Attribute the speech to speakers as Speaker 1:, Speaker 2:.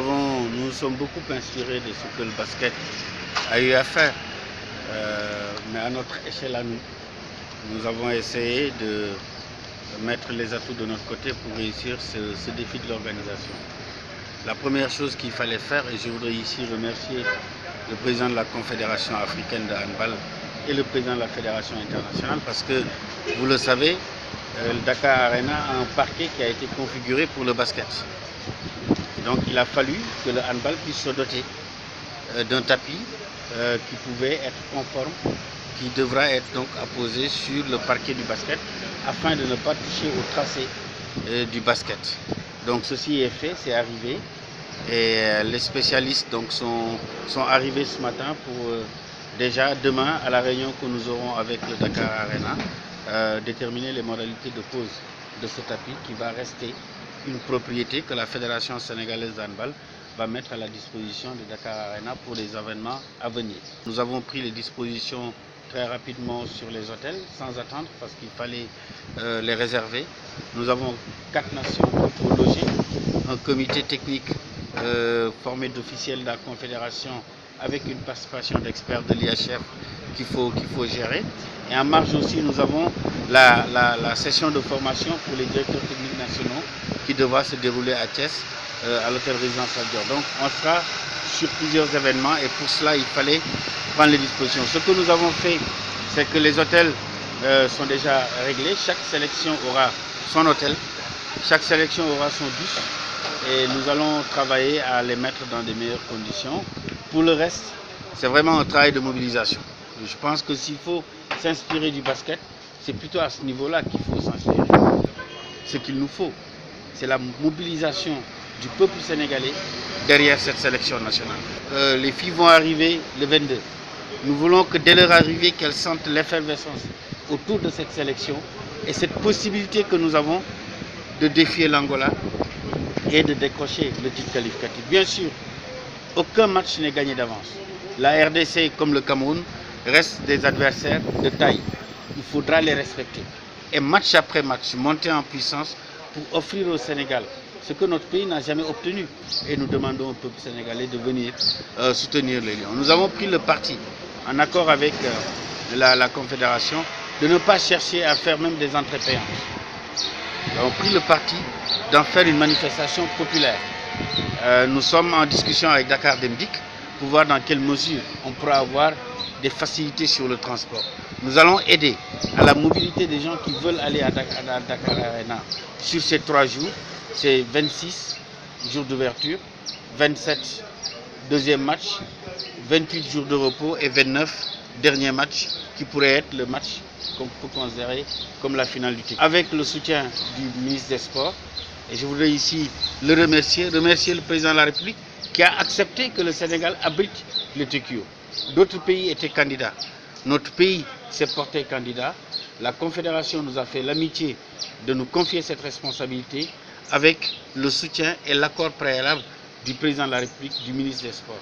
Speaker 1: nous sommes beaucoup inspirés de ce que le basket a eu à faire, mais à notre échelle à nous. Nous avons essayé de mettre les atouts de notre côté pour réussir ce défi de l'organisation. La première chose qu'il fallait faire, et je voudrais ici remercier le président de la Confédération africaine de handball et le président de la Fédération internationale, parce que, vous le savez, le Dakar Arena a un parquet qui a été configuré pour le basket. Et donc il a fallu que le handball puisse se doter d'un tapis qui pouvait être conforme, qui devra être donc apposé sur le parquet du basket afin de ne pas toucher au tracé du basket. Donc ceci est fait, c'est arrivé, et les spécialistes donc sont arrivés ce matin pour déjà demain à la réunion que nous aurons avec le Dakar Arena déterminer les modalités de pose de ce tapis qui va rester une propriété que la Fédération sénégalaise d'handball va mettre à la disposition de Dakar Arena pour les événements à venir. Nous avons pris les dispositions très rapidement sur les hôtels, sans attendre, parce qu'il fallait les réserver. Nous avons 4 nations pour loger, un comité technique formé d'officiels de la Confédération avec une participation d'experts de l'IHF qu'il faut gérer. Et en marge aussi, nous avons la session de formation pour les directeurs techniques nationaux qui devra se dérouler à Thiès, à l'hôtel Résidence Aldior. Donc on sera sur plusieurs événements et pour cela il fallait prendre les dispositions. Ce que nous avons fait, c'est que les hôtels sont déjà réglés. Chaque sélection aura son hôtel, chaque sélection aura son bus et nous allons travailler à les mettre dans de meilleures conditions. Pour le reste, c'est vraiment un travail de mobilisation. Je pense que s'il faut s'inspirer du basket, c'est plutôt à ce niveau-là qu'il faut s'inspirer. Ce qu'il nous faut, c'est la mobilisation du peuple sénégalais derrière cette sélection nationale. Les filles vont arriver le 22. Nous voulons que dès leur arrivée, qu'elles sentent l'effervescence autour de cette sélection et cette possibilité que nous avons de défier l'Angola et de décrocher le titre qualificatif. Bien sûr, aucun match n'est gagné d'avance. La RDC comme le Cameroun restent des adversaires de taille. Il faudra les respecter. Et match après match, monter en puissance pour offrir au Sénégal ce que notre pays n'a jamais obtenu. Et nous demandons au peuple sénégalais de venir soutenir les Lions. Nous avons pris le parti, en accord avec la Confédération, de ne pas chercher à faire même des entrées payantes. Nous avons pris le parti d'en faire une manifestation populaire. Nous sommes en discussion avec Dakar Demdik pour voir dans quelle mesure on pourra avoir des facilités sur le transport. Nous allons aider à la mobilité des gens qui veulent aller à Dakar Arena sur ces 3 jours. C'est 26 jours d'ouverture, 27 deuxième match, 28 jours de repos et 29 derniers matchs qui pourraient être le match qu'on peut considérer comme la finale du titre. Avec le soutien du ministre des Sports, et je voudrais ici le remercier le président de la République qui a accepté que le Sénégal abrite le TQO. D'autres pays étaient candidats. Notre pays s'est porté candidat. La Confédération nous a fait l'amitié de nous confier cette responsabilité avec le soutien et l'accord préalable du président de la République, du ministre des Sports.